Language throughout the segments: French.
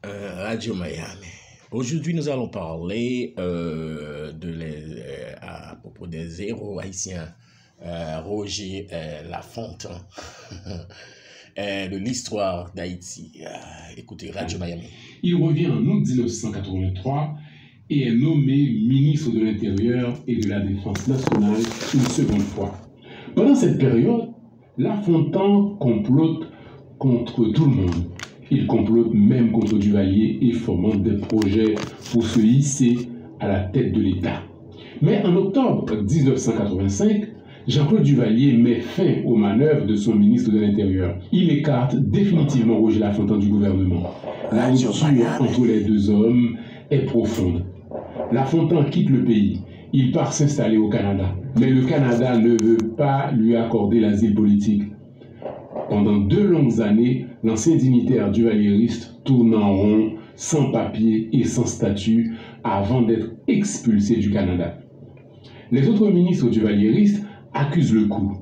Radio Miami. Aujourd'hui, nous allons parler à propos des héros haïtiens, Roger Lafontaine, de l'histoire d'Haïti. Écoutez, Radio Miami. Il revient en août 1983 et est nommé ministre de l'Intérieur et de la Défense nationale une seconde fois. Pendant cette période, Lafontaine complote contre tout le monde. Il complote même contre Duvalier et fomente des projets pour se hisser à la tête de l'État. Mais en octobre 1985, Jean-Claude Duvalier met fin aux manœuvres de son ministre de l'Intérieur. Il écarte définitivement Roger Lafontaine du gouvernement. La rupture entre les deux hommes est profonde. Lafontaine quitte le pays. Il part s'installer au Canada. Mais le Canada ne veut pas lui accorder l'asile politique. Pendant 2 longues années, l'ancien dignitaire duvalieriste tourne en rond, sans papier et sans statut, avant d'être expulsé du Canada. Les autres ministres duvalieristes accusent le coup.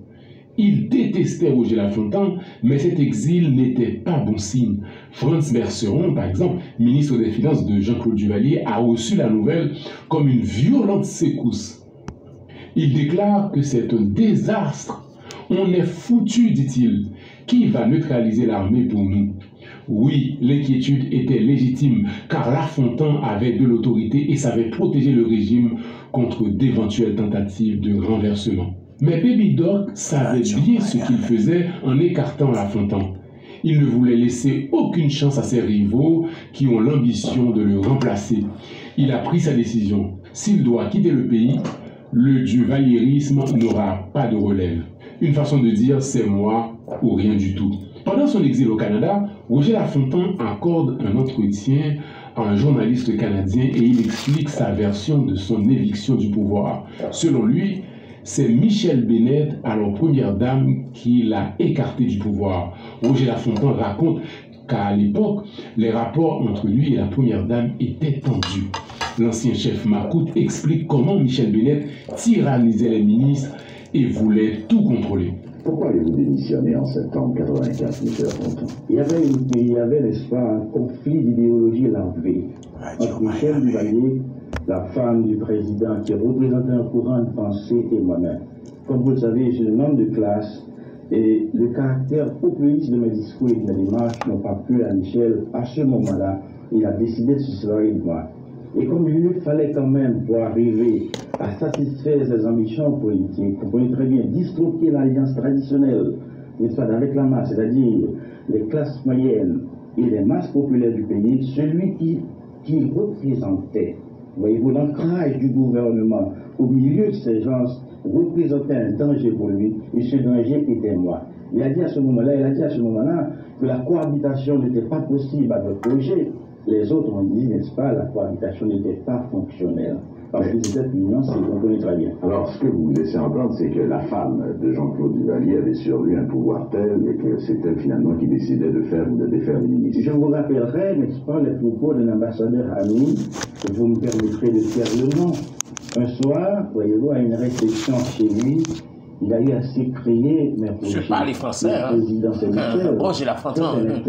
Ils détestaient Roger Lafontaine, mais cet exil n'était pas bon signe. Franz Merceron, par exemple, ministre des Finances de Jean-Claude Duvalier, a reçu la nouvelle comme une violente secousse. Il déclare que c'est un désastre. On est foutu, dit-il. Qui va neutraliser l'armée pour nous? Oui, l'inquiétude était légitime, car Lafontaine avait de l'autorité et savait protéger le régime contre d'éventuelles tentatives de renversement. Mais Baby Doc savait bien ce qu'il faisait en écartant Lafontaine. Il ne voulait laisser aucune chance à ses rivaux qui ont l'ambition de le remplacer. Il a pris sa décision. S'il doit quitter le pays, le duvalierisme n'aura pas de relève. Une façon de dire, c'est moi ou rien du tout. Pendant son exil au Canada, Roger Lafontaine accorde un entretien à un journaliste canadien et il explique sa version de son éviction du pouvoir. Selon lui, c'est Michel Bennett, alors première dame, qui l'a écarté du pouvoir. Roger Lafontaine raconte qu'à l'époque, les rapports entre lui et la première dame étaient tendus. L'ancien chef Macoute explique comment Michel Bennett tyrannisait les ministres et voulait tout contrôler. Pourquoi avez-vous démissionné en septembre 1984, M. Lafontaine? Il y avait, n'est-ce pas, un conflit d'idéologie larvé entre Michel Duvalier, la femme du président qui représentait un courant de pensée, et moi-même. Comme vous le savez, je suis un homme de classe et le caractère populiste de mes discours et de mes démarches n'ont pas plu à Michel. À ce moment-là, il a décidé de se séparer de moi. Et comme il lui fallait quand même, pour arriver à satisfaire ses ambitions politiques, vous comprenez très bien, disloquer l'alliance traditionnelle, n'est-ce pas, avec la masse, c'est-à-dire les classes moyennes et les masses populaires du pays, celui qui représentait, voyez-vous, l'ancrage du gouvernement au milieu de ces gens représentait un danger pour lui, et ce danger était moi. Il a dit à ce moment-là que la cohabitation n'était pas possible avec le projet. Les autres ont dit, n'est-ce pas, la cohabitation n'était pas fonctionnelle. Parce que cette union, c'est qu'on connaît très bien. Alors, ce que vous laissez entendre, c'est que la femme de Jean-Claude Duvalier avait sur lui un pouvoir tel et que c'est elle finalement qui décidait de faire ou de défaire les ministres. Je vous rappellerai, n'est-ce pas, les propos d'un ambassadeur ami, que vous me permettrez de faire le nom. Un soir, voyez-vous, à une réception chez lui, il a eu à s'écrier, mais je parle français, hein. Roger Lafontaine,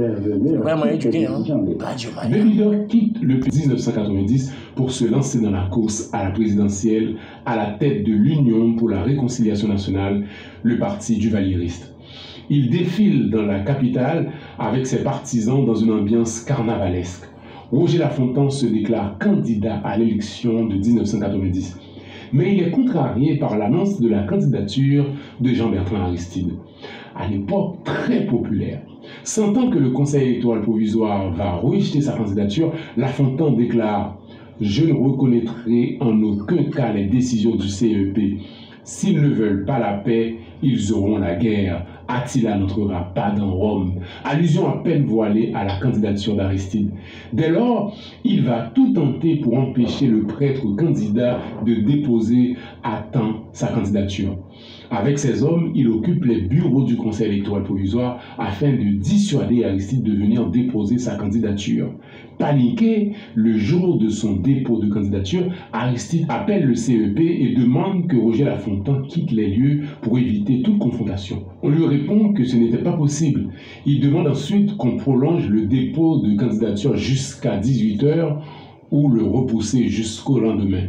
vraiment éduqué, hein. Baby Doc quitte le 1990 pour se lancer dans la course à la présidentielle à la tête de l'Union pour la réconciliation nationale, le parti duvalieriste. Il défile dans la capitale avec ses partisans dans une ambiance carnavalesque. Roger Lafontaine se déclare candidat à l'élection de 1990. Mais il est contrarié par l'annonce de la candidature de Jean-Bertrand Aristide, à l'époque très populaire. Sentant que le Conseil électoral provisoire va rejeter sa candidature, Lafontaine déclare « Je ne reconnaîtrai en aucun cas les décisions du CEP. S'ils ne veulent pas la paix, ils auront la guerre. Attila n'entrera pas dans Rome ». Allusion à peine voilée à la candidature d'Aristide. Dès lors, il va tout tenter pour empêcher le prêtre candidat de déposer à temps sa candidature. Avec ces hommes, il occupe les bureaux du Conseil électoral provisoire afin de dissuader Aristide de venir déposer sa candidature. Paniqué, le jour de son dépôt de candidature, Aristide appelle le CEP et demande que Roger Lafontaine quitte les lieux pour éviter toute confrontation. On lui répond que ce n'était pas possible. Il demande ensuite qu'on prolonge le dépôt de candidature jusqu'à 18 h ou le repousser jusqu'au lendemain.